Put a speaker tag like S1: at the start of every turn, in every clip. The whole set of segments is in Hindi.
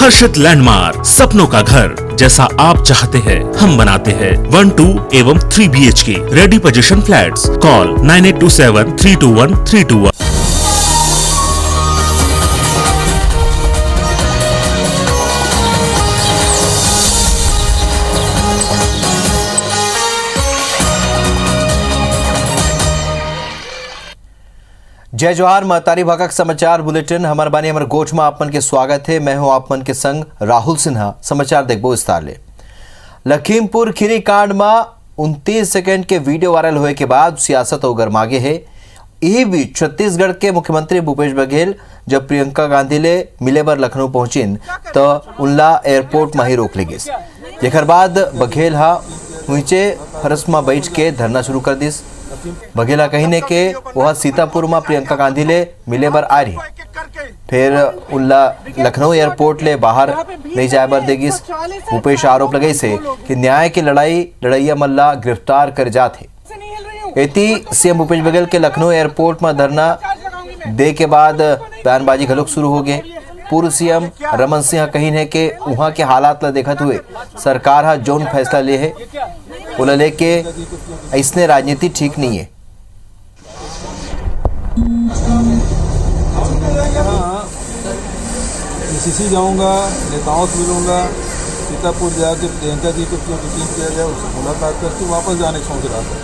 S1: हर्षित लैंडमार्क, सपनों का घर जैसा आप चाहते हैं हम बनाते हैं। 1, 2 एवं 3 BHK ready position flats. Call 9827321321।
S2: जय जोहार महतारी भाका समाचार बुलेटिन हमार बानी हमारे गोठ में आपमन के स्वागत है। मैं हूं आपमन के संग राहुल सिन्हा। समाचार देखबो विस्तार ले। लखीमपुर खीरी कांड में 29 सेकंड के वीडियो वायरल होए के बाद सियासत और गरमागे है। यही बीच छत्तीसगढ़ के मुख्यमंत्री भूपेश बघेल जब प्रियंका गांधी ले मिले बर लखनऊ पहुंचिन तो उनला एयरपोर्ट में ही रोक ले गई। जेकर बाद बघेल नीचे फरस में बैठ के धरना शुरू कर दिस। बघेला कहीने के वह सीतापुर में प्रियंका गांधी ले मिले बर आ रही, फिर उनला लखनऊ एयरपोर्ट ले बाहर नहीं जाए बर देगिस। भूपेश आरोप लगाई से कि न्याय की लड़ैया मल्ला गिरफ्तार कर जाते। एती सीएम भूपेश बघेल के लखनऊ एयरपोर्ट में धरना दे के बाद बयानबाजी घलोक शुरू हो गए। पूर्व सीएम रमन सिंह कहीने के वहां के हालात ला देखत हुए सरकार हा जोन फैसला ले है उला लेके इसने राजनीति ठीक नहीं है।
S3: सीसी जाऊंगा, नेताओं से मिलूंगा, सीतापुर जाके प्रियंका जी को क्यों मीटिंग किया जाए उससे मुलाकात करके वापस जाने की सोच रहा था।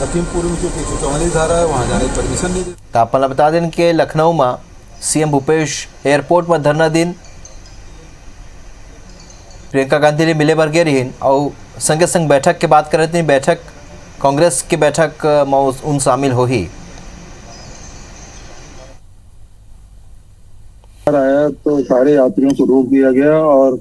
S3: लखीमपुर में जो 144 धारा है वहाँ जाने की परमिशन नहीं देती।
S2: तो आपको बता दें कि लखनऊ में सीएम भूपेश एयरपोर्ट में धरना दिन प्रियंका गांधी ने मिले बर गए रही और संगे संग बैठक के बात कर रहे थे। बैठक कांग्रेस की बैठक में उन शामिल हो ही
S4: आया तो सारे यात्रियों को रोक दिया गया और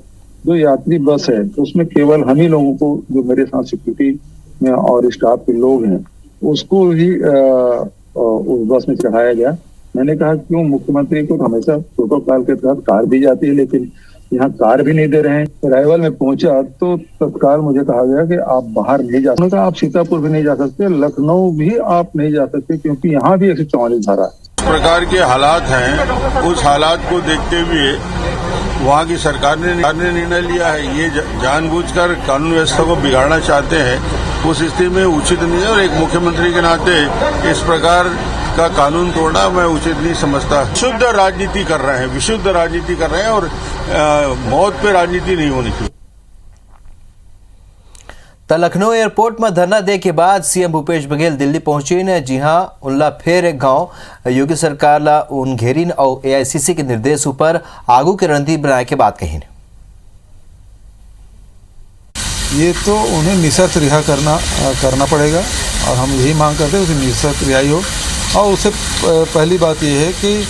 S4: जो यात्री बस है उसमें केवल हम ही लोगों को जो मेरे साथ सिक्योरिटी में और स्टाफ के लोग हैं उसको ही उस बस में चढ़ाया गया। मैंने कहा क्यों मुख्यमंत्री को हमेशा प्रोटोकॉल के तहत कार दी जाती है लेकिन यहाँ कार भी नहीं दे रहे हैं। अराइवल में पहुंचा तो तत्काल मुझे कहा गया कि आप बाहर नहीं जा सकते, आप सीतापुर भी नहीं जा सकते, लखनऊ भी आप नहीं जा सकते क्योंकि यहाँ भी 144 धारा है।
S5: इस प्रकार के हालात हैं, उस हालात को देखते हुए वहाँ की सरकार ने निर्णय लिया है। ये जानबूझकर कानून व्यवस्था को बिगाड़ना चाहते हैं, उस स्थिति में उचित नहीं है और एक मुख्यमंत्री के नाते इस प्रकार का कानून तोड़ना मैं उचित नहीं समझता। शुद्ध राजनीति कर रहे हैं, विशुद्ध राजनीति कर रहे हैं और मौत पे राजनीति नहीं होनी चाहिए।
S2: तो लखनऊ एयरपोर्ट में धरना दे के बाद सीएम भूपेश बघेल दिल्ली पहुंचे न, जी हां उनला फिर एक गांव योगी सरकार ला उन घेरिन और एआईसीसी के निर्देश ऊपर आगू की रणनीति बनाए के बात कही।
S3: ये तो उन्हें निशर्त रिहा करना पड़ेगा और हम यही मांग करते हैं उसे निशर्त रिहाई हो। और उससे पहली बात यह है कि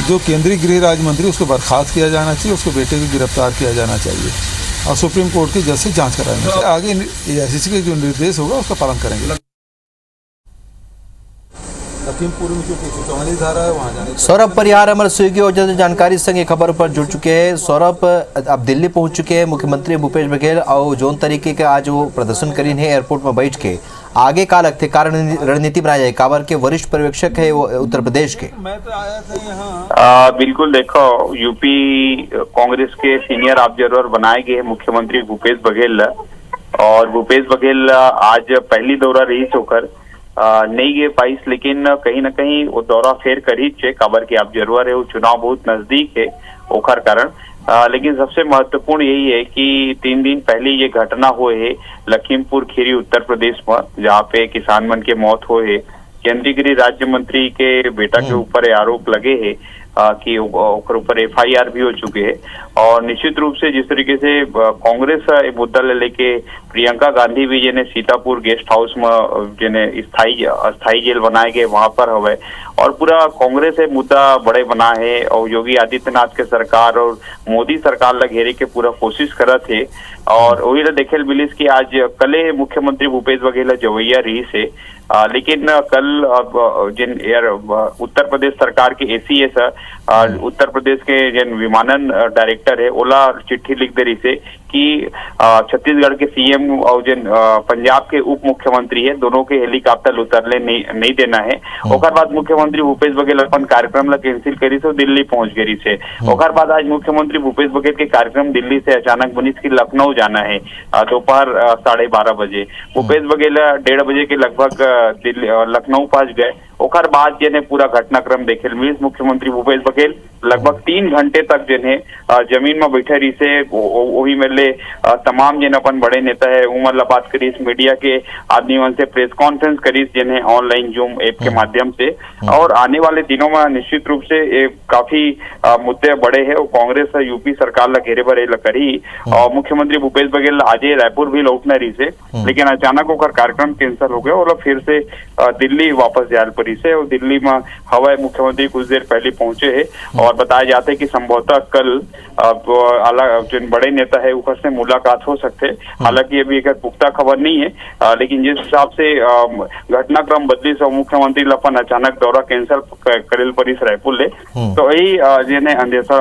S3: जो केंद्रीय गृह राज्य मंत्री उसको बर्खास्त किया जाना चाहिए, उसके बेटे को गिरफ्तार किया जाना चाहिए और सुप्रीम कोर्ट की जज से जांच करानी चाहिए। आगे एआईसीसी के जो निर्देश होगा उसका पालन करेंगे। लखीमपुर में जो 144 धारा है वहाँ जाने।
S2: सौरभ परिहार हमारे स्विगी और जल्द जानकारी संग एक खबर पर जुड़ चुके हैं। सौरभ अब दिल्ली पहुंच चुके हैं मुख्यमंत्री भूपेश बघेल और जोन तरीके का आज वो प्रदर्शन करी है एयरपोर्ट में बैठ के। आगे का लगते कारण रणनीति बनाई जाए, काबर के वरिष्ठ पर्यवेक्षक है वो उत्तर प्रदेश के।
S3: मैं तो आया था यहाँ।
S6: बिल्कुल देखो, यूपी कांग्रेस के सीनियर ऑब्जर्वर बनाए गए मुख्यमंत्री भूपेश बघेल और भूपेश बघेल आज पहली दौरा रही होकर नहीं गए पाइस, लेकिन कहीं ना कहीं वो दौरा फेर कर ही चे। काबर के ऑब्जर्वर है वो चुनाव बहुत नजदीक है ओखर कारण। लेकिन सबसे महत्वपूर्ण यही है कि 3 दिन पहले ये घटना हुए है लखीमपुर खीरी उत्तर प्रदेश में, जहाँ पे किसान मन के मौत हुए है। केंद्रीय गृह राज्य मंत्री के बेटा के ऊपर आरोप लगे हैं कि ऊपर एफआईआर भी हो चुके हैं और निश्चित रूप से जिस तरीके से कांग्रेस मुद्दा लेके प्रियंका गांधी भी जिन्हें सीतापुर गेस्ट हाउस में जिन्हें अस्थायी जेल बनाए गए वहां पर हवे और पूरा कांग्रेस मुद्दा बड़े बना है और योगी आदित्यनाथ के सरकार और मोदी सरकार ला घेरे के पूरा कोशिश करत है। और वही ला देखेल मिलिस कि आज कले मुख्यमंत्री भूपेश बघेल जवैया रही से लेकिन कल जिन एयर उत्तर प्रदेश सरकार के ACS उत्तर प्रदेश के जिन विमानन डायरेक्टर है ओला चिट्ठी लिख दे रही से कि छत्तीसगढ़ के CM और जिन पंजाब के उप मुख्यमंत्री है दोनों के हेलीकॉप्टर उतरले नहीं देना है। ओकर बाद मुख्यमंत्री भूपेश बघेल अपन कार्यक्रम ला कैंसिल करी से दिल्ली पहुंच गई से। ओकर बाद आज मुख्यमंत्री भूपेश बघेल के कार्यक्रम दिल्ली से अचानक बनिस की लखनऊ जाना है दोपहर 12:30 बजे। भूपेश बघेल 1:30 बजे के लगभग लखनऊ पहुंच गए। ओकर बाद जिन्हें पूरा घटनाक्रम देखे मिली। मुख्यमंत्री भूपेश बघेल लगभग 3 घंटे तक जिन्हें जमीन में बैठे रही से वही मिले तमाम जिन अपन बड़े नेता है उमर ला बात करी, मीडिया के आदमी मन से प्रेस कॉन्फ्रेंस करी जिन्हें ऑनलाइन जूम ऐप के माध्यम से। और आने वाले दिनों में निश्चित रूप से काफी मुद्दे बड़े हैं और कांग्रेस यूपी सरकार ला घेरे भरे करी। और मुख्यमंत्री भूपेश बघेल आज रायपुर भी लौटना रही से, लेकिन अचानक होकर कार्यक्रम कैंसिल हो गया और फिर से दिल्ली वापस जाए पड़ी से। और दिल्ली में हवाई मुख्यमंत्री कुछ देर पहले पहुंचे है और बताया जाता है कि संभवतः कल जो बड़े नेता है ऊपर से मुलाकात हो सकते। हालांकि अभी एक पुख्ता खबर नहीं है, लेकिन जिस हिसाब से घटनाक्रम बदली से मुख्यमंत्री अपन अचानक दौरा कैंसिल करेल पड़ी रायपुर ले, तो यही जिन्हें अंदेशा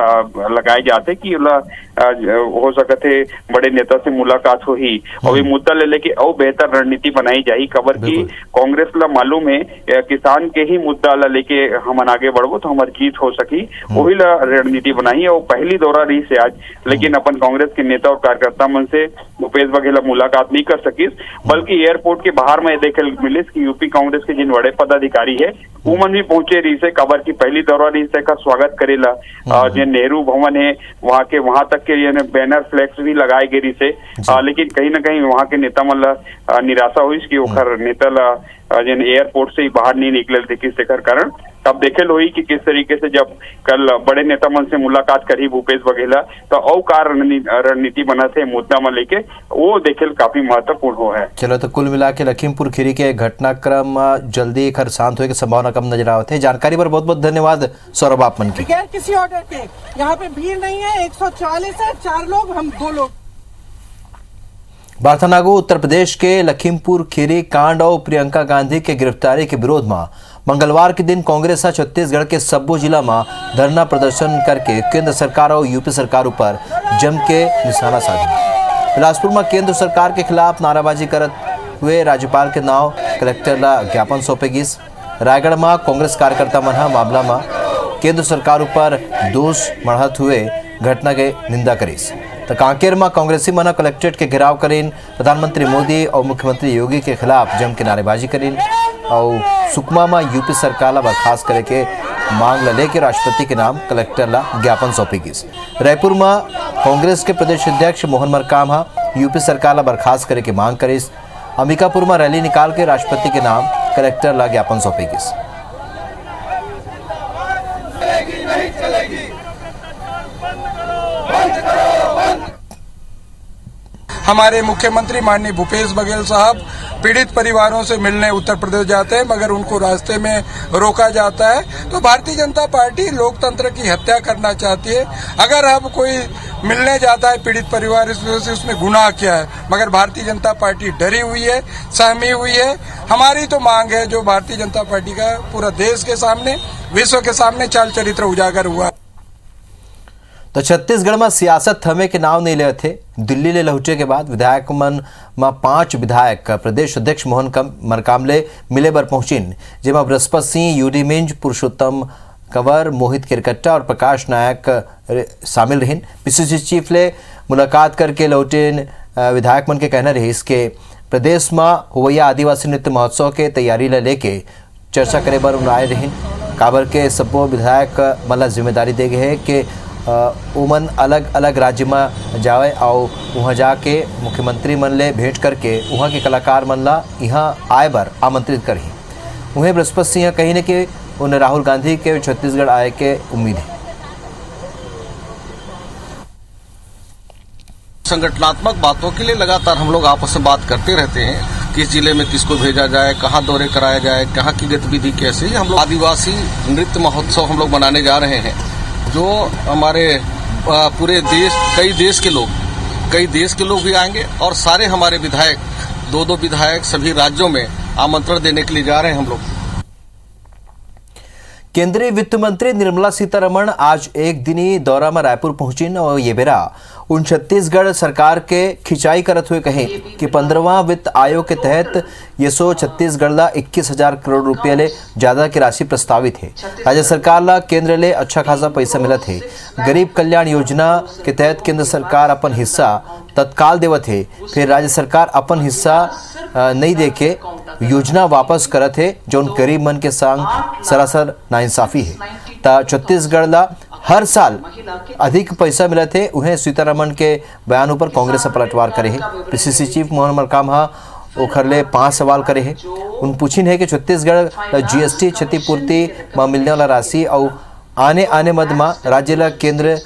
S6: लगाए जाते कि हो सकते बड़े नेता से मुलाकात हो ही और ये मुद्दा ले लेके और बेहतर रणनीति बनाई जाए। खबर की कांग्रेस ला मालूम है किसान के ही मुद्दा ला लेके हम आगे बढ़बो तो हमारी जीत हो सकी, वही ला रणनीति बनाई और पहली दौरा रही से आज। लेकिन अपन कांग्रेस के नेता और कार्यकर्ता मन से भूपेश बघेल मुलाकात नहीं कर सकी, बल्कि एयरपोर्ट के बाहर में देखे मिले कि यूपी कांग्रेस के जिन बड़े पदाधिकारी है उमन भी पहुंचे रही से। खबर की पहली दौरा रही से का स्वागत करेला जो नेहरू भवन है वहां तक के बैनर फ्लैक्स भी लगाए गए रही से। लेकिन कहीं ना कहीं वहां के नेता मन ला निराशा हुई कि ओखर नेता ला जिन एयरपोर्ट से ही बाहर नहीं निकले थे किस कारण। तब देखे हुई कि किस तरीके से जब कल बड़े नेता मन से मुलाकात करी भूपेश बघेल तो औ का रणनीति बना थे मुद्दा में लेके वो देखे काफी महत्वपूर्ण हो है।
S2: चलो तो कुल मिला के लखीमपुर खीरी के घटनाक्रम जल्दी खर शांत होने की संभावना कम नजर आते। जानकारी पर बहुत बहुत धन्यवाद सौरभ आप मन की।
S7: बगैर किसी ऑर्डर के यहाँ पे भीड़ नहीं है, 140 है, 4 लोग हम 2 लोग।
S2: बार्थानागो उत्तर प्रदेश के लखीमपुर खीरी कांड और प्रियंका गांधी के गिरफ्तारी के विरोध में मंगलवार के दिन कांग्रेस छत्तीसगढ़ के सब्बो जिला में धरना प्रदर्शन करके केंद्र सरकार और यूपी सरकार पर जम के निशाना साधी। बिलासपुर में केंद्र सरकार के खिलाफ नाराबाजी करते हुए राज्यपाल के नाव कलेक्टर ला ज्ञापन सौंपेगिस। रायगढ़ में कांग्रेस कार्यकर्ता मन मामला में केंद्र सरकार पर दोष मढ़त हुए घटना के निंदा करीस। तो कांकेर में कांग्रेसी मन कलेक्ट्रेट के घेराव करीन प्रधानमंत्री मोदी और मुख्यमंत्री योगी के खिलाफ जम के नारेबाजी करीन और सुकमा में यूपी सरकार ला बर्खास्त करे के मांग ला लेके राष्ट्रपति के नाम कलेक्टर ला ज्ञापन सौंपी गई। रायपुर में कांग्रेस के प्रदेश अध्यक्ष मोहन मरकाम यूपी सरकार ला बर्खास्त करे के मांग करीस। अंबिकापुर में रैली निकाल के राष्ट्रपति के नाम कलेक्टर ला ज्ञापन सौंपी गई।
S8: हमारे मुख्यमंत्री माननीय भूपेश बघेल साहब पीड़ित परिवारों से मिलने उत्तर प्रदेश जाते हैं, मगर उनको रास्ते में रोका जाता है। तो भारतीय जनता पार्टी लोकतंत्र की हत्या करना चाहती है। अगर अब कोई मिलने जाता है पीड़ित परिवार से उसमें गुनाह क्या है, मगर भारतीय जनता पार्टी डरी हुई है, सहमी हुई है। हमारी तो मांग है जो भारतीय जनता पार्टी का पूरा देश के सामने विश्व के सामने चाल चरित्र उजागर हुआ।
S2: तो छत्तीसगढ़ में सियासत थमे के नाव नहीं ले थे। दिल्ली ले लौटे के बाद विधायक मन में 5 विधायक प्रदेश अध्यक्ष मोहन मरकामले मिले बर पहुंचिन, जेमा बृहस्पति सिंह, यूडी मिंज, पुरुषोत्तम कंवर, मोहित किरकट्टा और प्रकाश नायक शामिल रहिन। पीसीसी चीफ ले मुलाकात करके लौटेन विधायक मन के कहना रही इसके प्रदेश में हुवैया आदिवासी नृत्य महोत्सव के तैयारी ला लेके चर्चा करे बर आए रहिन। काबर के सब्बो विधायक मन जिम्मेदारी दे गए है कि उमन अलग अलग राज्य में जाए और वहाँ जाके मुख्यमंत्री मन ले भेंट करके वहाँ के कलाकार मन ला यहाँ आए बर आमंत्रित करही। उन्हें बृहस्पति सिंह कही ने कि उन्हें राहुल गांधी के छत्तीसगढ़ आए के उम्मीद है।
S9: संगठनात्मक बातों के लिए लगातार हम लोग आपस में बात करते रहते हैं, किस जिले में किसको भेजा जाए, कहाँ दौरे कराया जाए, कहाँ की गतिविधि कैसे। हम लोग आदिवासी नृत्य महोत्सव हम लोग मनाने जा रहे हैं, जो हमारे पूरे देश कई देश के लोग भी आएंगे और सारे हमारे विधायक 2-2 विधायक सभी राज्यों में आमंत्रण देने के लिए जा रहे हैं हम लोग।
S2: केंद्रीय वित्त मंत्री निर्मला सीतारमण आज एक दिनी दौरा में रायपुर पहुंची और ये बेरा उन छत्तीसगढ़ सरकार के खिंचाई करत हुए कहे कि 15वां वित्त आयोग के तहत ये सो छत्तीसगढ़ ला 21,000 करोड़ रुपये ले ज्यादा की राशि प्रस्तावित है। राज्य सरकार ला केंद्र ले अच्छा खासा पैसा मिलत है। गरीब कल्याण योजना के तहत केंद्र सरकार अपन हिस्सा तत्काल देवत है, फिर राज्य सरकार अपन हिस्सा नहीं देके योजना वापस करत है, जो उन गरीब मन के संग सरासर नाइंसाफी है। ता छत्तीसगढ़ ला हर साल अधिक पैसा मिलत है। उन्हें सीतारमण के बयान पर कांग्रेस पलटवार करे है। पीसीसी चीफ मोहन मरकाम ओखरले 5 सवाल करे है। उन पूछिन है कि छत्तीसगढ़ जीएसटी क्षतिपूर्ति में मिलने वाला राशि और आने मद में राज्य ला केंद्र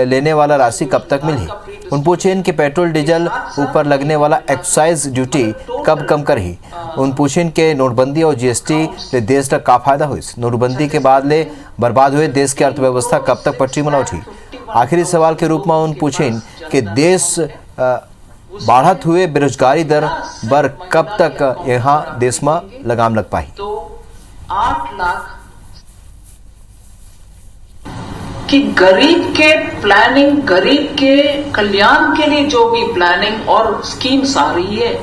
S2: लेने वाला राशि कब तक मिली। उन पूछेन कि पेट्रोल डीजल ऊपर लगने वाला एक्साइज ड्यूटी कब कम करही। उन पूछेन के नोटबंदी और जीएसटी ले देश का का फायदा हुई। नोटबंदी के बाद ले बर्बाद हुए देश की अर्थव्यवस्था कब तक पटरी में उठी। आखिरी सवाल के रूप में उन पूछेन कि देश बढ़त हुए बेरोजगारी दर बर कब तक यहाँ देश में लगाम लग पाई।
S10: तो 8 लाख कि गरीब के प्लानिंग, गरीब के कल्याण के लिए जो भी प्लानिंग और स्कीम्स आ रही है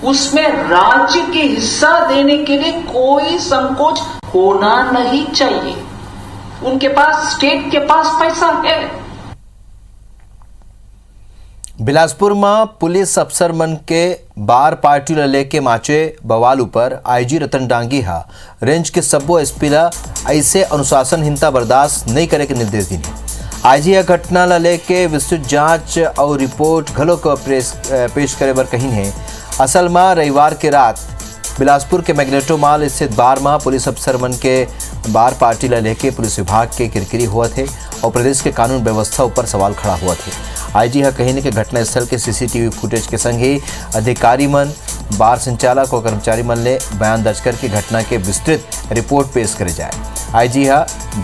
S10: उसमें राज्य के हिस्सा देने के लिए कोई संकोच होना नहीं चाहिए। उनके पास, स्टेट के पास पैसा है।
S2: बिलासपुर में पुलिस अफसर मन के बार पार्टी ला लेके माचे बवाल ऊपर आईजी रतन डांगी रेंज के सब्बो एसपी ला ऐसे अनुशासनहीनता बर्दाश्त नहीं करे के निर्देश दिए। आईजी यह घटना ला लेके विस्तृत जांच और रिपोर्ट घलो को पेश करे बर कही है। असल में रविवार के रात बिलासपुर के मैग्नेटो मॉल स्थित बार में पुलिस अफसर मन के बार पार्टी ला लेके पुलिस विभाग के किरकिरी हुआ थे और प्रदेश के कानून व्यवस्था ऊपर सवाल खड़ा हुआ थे। आईजी कही कि घटनास्थल के सीसीटीवी फुटेज के संग ही अधिकारी मन, बार संचालक और कर्मचारी मन ने बयान दर्ज करके घटना के विस्तृत रिपोर्ट पेश करे जाए। आईजी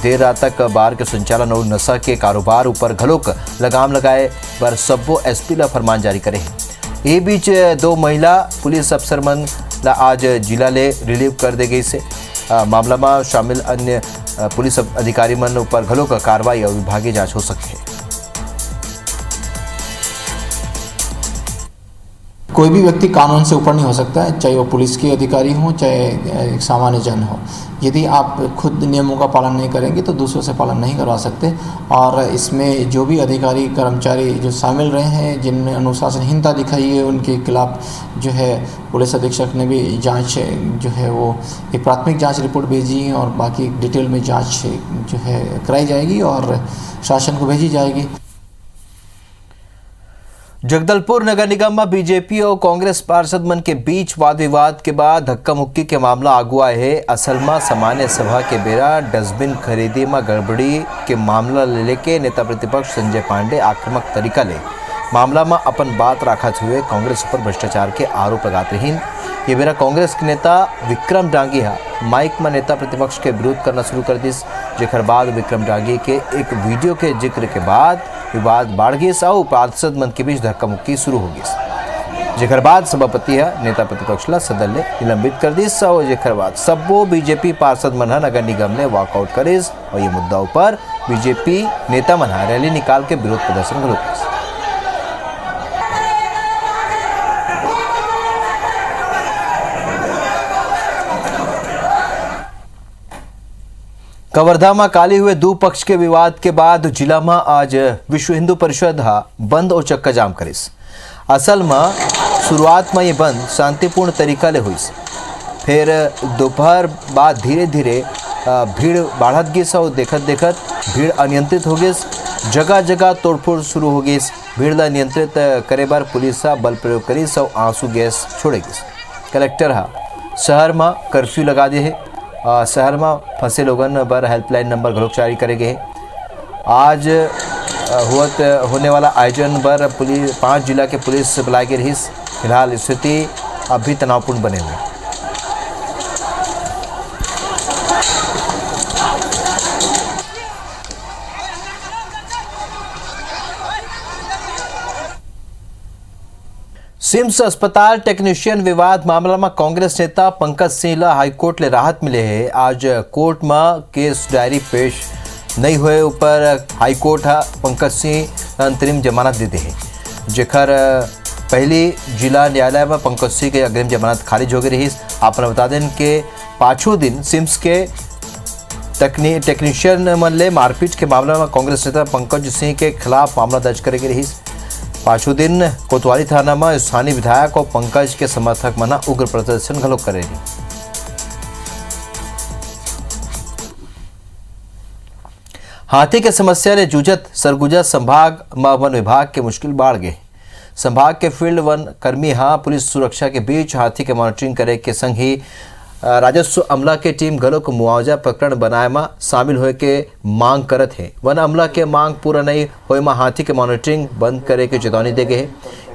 S2: देर रात तक बार के संचालन और नशा के कारोबार ऊपर घलोक लगाम लगाए पर सब्बो एसपी ला फरमान जारी करे हैं। ये बीच 2 महिला पुलिस अफसर मन ला आज जिला ले रिलीव कर दे गई से मामला में शामिल अन्य पुलिस अधिकारी मन ऊपर घलोक कार्रवाई और विभागीय जांच हो सकती है।
S11: कोई भी व्यक्ति कानून से ऊपर नहीं हो सकता है, चाहे वो पुलिस के अधिकारी हो चाहे एक सामान्य जन हो। यदि आप खुद नियमों का पालन नहीं करेंगे तो दूसरों से पालन नहीं करवा सकते। और इसमें जो भी अधिकारी कर्मचारी जो शामिल रहे हैं, जिनने अनुशासनहीनता दिखाई है, उनके खिलाफ जो है पुलिस अधीक्षक ने भी जांच जो है वो एक प्राथमिक जांच रिपोर्ट भेजी है और बाकी डिटेल में जांच जो है कराई जाएगी और शासन को भेजी जाएगी।
S2: जगदलपुर नगर निगम में बीजेपी और कांग्रेस पार्षद मन के बीच वाद विवाद के बाद धक्का मुक्की के मामला आगुआ है। असल में सामान्य सभा के बेरा डस्टबिन खरीदी में गड़बड़ी के मामला ले लेके नेता प्रतिपक्ष संजय पांडे आक्रामक तरीका ले मामला में अपन बात रखते हुए कांग्रेस पर भ्रष्टाचार के आरोप लगाते रही। ये बेरा कांग्रेस के नेता विक्रम डांगी माइक में नेता प्रतिपक्ष के विरोध करना शुरू कर दिस, जेकर बाद विक्रम डांगी के एक वीडियो के जिक्र के बाद विवाद बढ़ गई और पार्षद मन के बीच धक्का मुक्की शुरू हो गई। जेकर बाद सभापति नेता प्रतिपक्ष ला सदन ने निलंबित कर दिस और जेकर बाद सब्बो बीजेपी पार्षद मन नगर निगम ने वॉकआउट करिस और ये मुद्दा पर बीजेपी नेता मन रैली निकाल के विरोध प्रदर्शन करिस। कवर्धा में काली हुए 2 पक्ष के विवाद के बाद जिला में आज विश्व हिंदू परिषद बंद और चक्का जाम करिस। असल में शुरुआत में ये बंद शांतिपूर्ण तरीका ले हुई, फिर दोपहर बाद धीरे धीरे भीड़ बढ़त गई और देखत देखत भीड़ अनियंत्रित हो गई। जगह जगह तोड़फोड़ शुरू हो गई। भीड़ ला नियंत्रित करे बार पुलिस बल प्रयोग करी और आंसू गैस छोड़े गई। कलेक्टर शहर में कर्फ्यू लगा दे है। शहर में फंसे लोगन पर हेल्पलाइन नंबर घलोक जारी करे गए। आज होने वाला आयोजन पर 5 जिला के पुलिस बुलाई गई रही। फिलहाल स्थिति अभी तनावपूर्ण बने हुए। सिम्स अस्पताल टेक्नीशियन विवाद मामला में कांग्रेस नेता पंकज सिंह हाईकोर्ट ले राहत मिले है। आज कोर्ट में केस डायरी पेश नहीं हुए ऊपर हाईकोर्ट पंकज सिंह अंतरिम जमानत दे है, जेकर पहली जिला न्यायालय में पंकज सिंह के अग्रिम जमानत खारिज हो गई रही। आपने बता दें कि पांचों दिन सिम्स के टेक्नीशियन मन ले मारपीट के मामला में कांग्रेस नेता पंकज सिंह के खिलाफ मामला दर्ज करेगी रही। पांचों दिन कोतवाली थाना में स्थानीय विधायक और पंकज के समर्थक मना उग्र प्रदर्शन घलोक करेगी। हाथी के समस्या ले जूझत सरगुजा संभाग में वन विभाग के मुश्किल बाढ़ गए। संभाग के फील्ड वन कर्मी पुलिस सुरक्षा के बीच हाथी के मॉनिटरिंग करे के संग ही राजस्व अमला के टीम घलोक मुआवजा प्रकरण बनाए में शामिल होए के मांग करत है। वन अमला के मांग पूरा नहीं होए में हाथी के मॉनिटरिंग बंद करे के चेतावनी दे गए।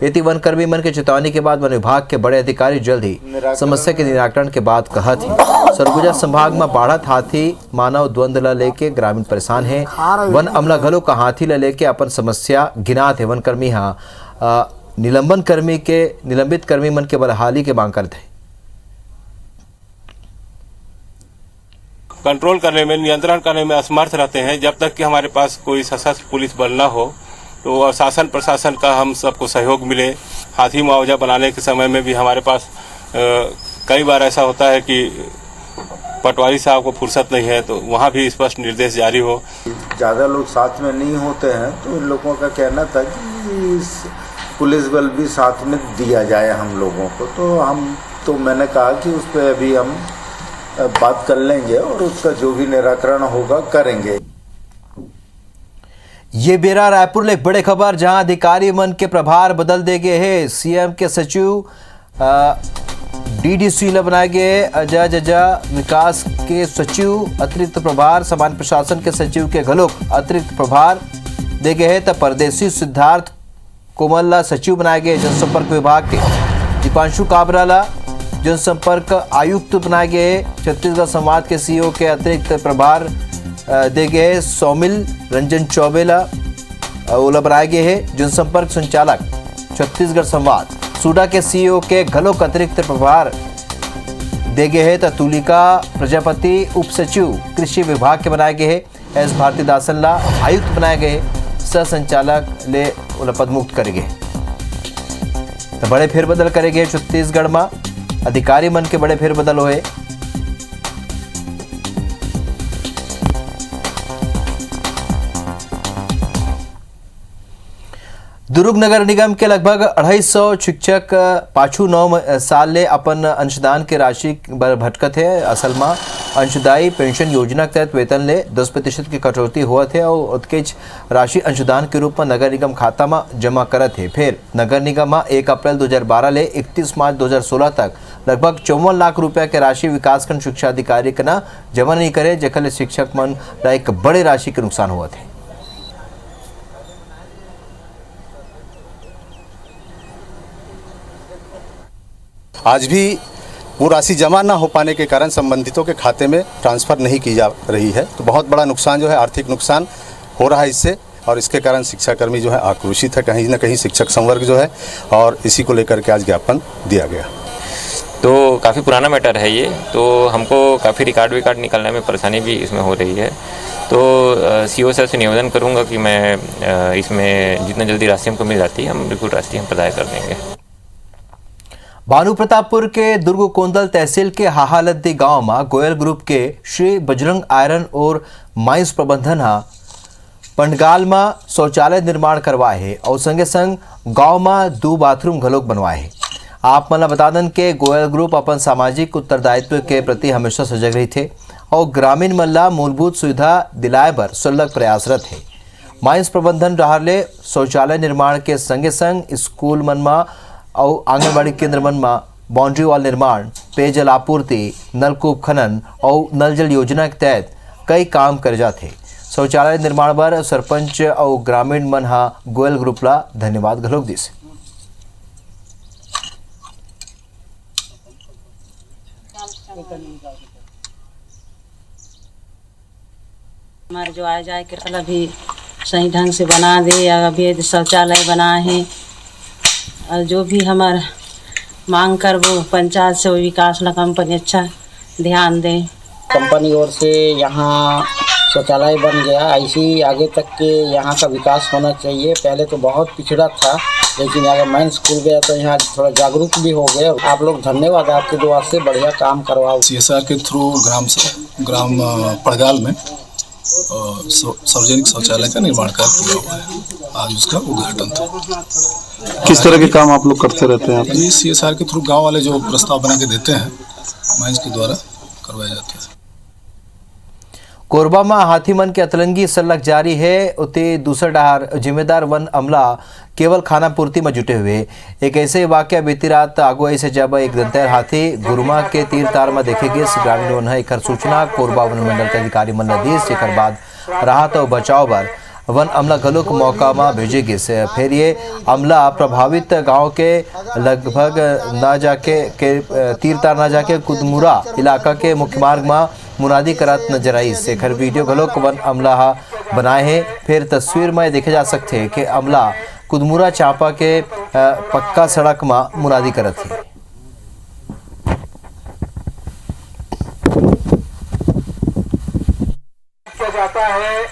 S2: यदि वन कर्मी मन के चेतावनी के बाद वन विभाग के बड़े अधिकारी जल्द ही समस्या के निराकरण के बाद कहत है। सरगुजा संभाग में बाढ़त हाथी मानव द्वंद ला लेके ग्रामीण परेशान है। वन अमला घलोक हाथी ला लेके अपन समस्या गिनात है। वन कर्मी निलंबित कर्मी मन के बहाली के मांग करते हैं।
S12: कंट्रोल करने में, नियंत्रण करने में असमर्थ रहते हैं। जब तक कि हमारे पास कोई सशस्त्र पुलिस बल न हो तो शासन प्रशासन का हम सबको सहयोग मिले। हाथी मुआवजा बनाने के समय में भी हमारे पास कई बार ऐसा होता है कि पटवारी साहब को फुर्सत नहीं है, तो वहाँ भी स्पष्ट निर्देश जारी हो।
S13: ज़्यादा लोग साथ में नहीं होते हैं तो इन लोगों का कहना था कि पुलिस बल भी साथ में दिया जाए हम लोगों को, तो मैंने कहा कि उस पर अभी हम बात कर लेंगे और उसका जो भी निराकरण होगा करेंगे।
S2: ये बेरा रायपुर ले बड़े खबर, जहां अधिकारी मन के प्रभार बदल दे गए हैं। सीएम के सचिव डीडीसी बनाए गए। अजजा विकास के सचिव अतिरिक्त प्रभार, सामान्य प्रशासन के सचिव के घलोक अतिरिक्त प्रभार दे गए हैं। तब परदेसी सिद्धार्थ कोमल सचिव बनाए गए। जनसंपर्क विभाग के दीपांशु काबरा जनसंपर्क आयुक्त बनाए गए। छत्तीसगढ़ संवाद के सीईओ के अतिरिक्त प्रभार दे गए। सौमिल रंजन चौबे बनाए गए हैं जनसंपर्क संचालक छत्तीसगढ़ संवाद। सूडा के सीईओ के घलोक अतिरिक्त प्रभार दे गए हैं। तुलिका प्रजापति उप सचिव कृषि विभाग के बनाए गए हैं। एस भारतीदासन आयुक्त बनाए गए। सह संचालक ले पद मुक्त करे गए। तो बड़े फेरबदल करे गए छत्तीसगढ़ में, अधिकारी मन के बड़े फेरबदल हुए। दुर्ग नगर निगम के लगभग 250 शिक्षक पाछू 9 साल ले अपन अंशदान के राशि भटकत है। असल में अंशदायी पेंशन योजना के तहत वेतन ले 10% की कटौती हुआ थे और उत्केच राशि अंशदान के रूप में नगर निगम खाता में जमा करत है। फिर नगर निगम में 1 अप्रैल 2012 ले 31 मार्च 2016 तक लगभग 54 लाख रुपया के राशि विकासखंड शिक्षा अधिकारी के ना जमा नहीं करे, जेकर शिक्षक मन ला एक बड़े राशि के नुकसान हुआ थे।
S14: आज भी वो राशि जमा न हो पाने के कारण संबंधितों के खाते में ट्रांसफ़र नहीं की जा रही है, तो बहुत बड़ा नुकसान जो है, आर्थिक नुकसान हो रहा है इससे, और इसके कारण शिक्षाकर्मी जो है आक्रोशित है कहीं ना कहीं, शिक्षक संवर्ग जो है, और इसी को लेकर के आज ज्ञापन दिया गया।
S15: तो काफ़ी पुराना मैटर है ये, तो हमको काफ़ी रिकॉर्ड निकालने में परेशानी भी इसमें हो रही है। तो सीओ सर से निवेदन करूँगा कि मैं इसमें जितना जल्दी राशि हमको मिल जाती है, हम बिल्कुल राशि हम प्रदान कर देंगे।
S2: भानु प्रतापपुर के दुर्ग कोंदल तहसील के हाहालद्दी गांव में गोयल ग्रुप के श्री बजरंग आयरन और माइंस प्रबंधन पंडगाल में शौचालय निर्माण करवाए है और संगे संग गांव में 2 बाथरूम घलोक बनवाए है। आप मन बता दें कि गोयल ग्रुप अपन सामाजिक उत्तरदायित्व के प्रति हमेशा सजग रही थे और ग्रामीण मन ला मूलभूत सुविधा दिलाए बर संलग्न प्रयासरत है। माइंस प्रबंधन रहले शौचालय निर्माण के संगे संग स्कूल मन में और आंगनबाड़ी केंद्र मन में बाउंड्री वॉल निर्माण, पेयजल आपूर्ति, नलकूप खनन और नल जल योजना के तहत कई काम करे जाते। शौचालय निर्माण पर सरपंच और ग्रामीण मन गोयल ग्रुप ला धन्यवाद घलोक दिस।
S16: हमारे जो आए जाए के अभी सही ढंग से बना दे, अभी शौचालय बनाए हैं और जो भी हमारा मांग कर वो पंचायत से वो विकास ला कंपनी अच्छा ध्यान दें।
S17: कंपनी ओर से यहाँ शौचालय बन गया, ऐसे ही आगे तक के यहाँ का विकास होना चाहिए। पहले तो बहुत पिछड़ा था, लेकिन अगर मैंस खुल गया तो यहाँ थोड़ा जागरूक भी हो गए। आप लोग धन्यवाद, आपके दुआ से बढ़िया काम करवाओ।
S18: CSR के थ्रू ग्राम पड़गाल में सार्वजनिक शौचालय का निर्माण कार्य पूरा हुआ है। आज उसका उद्घाटन था।
S3: किस तरह के काम आप लोग करते रहते हैं?
S18: ये CSR के थ्रू गांव वाले जो प्रस्ताव बना के देते हैं, माइंस के द्वारा करवाए जाते हैं।
S2: कोरबा में हाथीमन के अतरंगी सलक जारी है। उते दूसरा डहार जिम्मेदार वन अमला केवल खाना पूर्ति में जुटे हुए। एक ऐसे वाक्य बीती रात आगुआई से जब एक दंतैल हाथी गुरुमा के तीर तार में देखे गए। ग्रामीणों ने एक सूचना कोरबा वन मंडल के अधिकारी मन ने दी, जेकर बाद राहत और बचाव बर वन अमला गलुक मौका में भेजे गए। फिर ये अमला प्रभावित गांव के लगभग न जाके के तीर तार न जाके कुदमुरा इलाका के मुख्य मार्ग में मुनादी करत नजर आई। शेखर वीडियो गलुक वन अमला बनाए हैं। फिर तस्वीर में देखे जा सकते हैं कि अमला कुदमुरा चापा के पक्का सड़क में मुनादी करत है।
S19: जाता है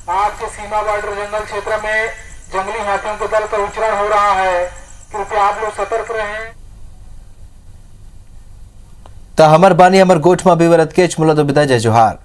S19: आज के सीमा बॉर्डर जंगल क्षेत्र में जंगली हाथियों के दल का उच्चारण हो रहा है। कृपया आप लोग सतर्क रहें।
S2: तो हमर बानी हमर गोठ में विवरत के चमुला दो बिदा जय जोहार।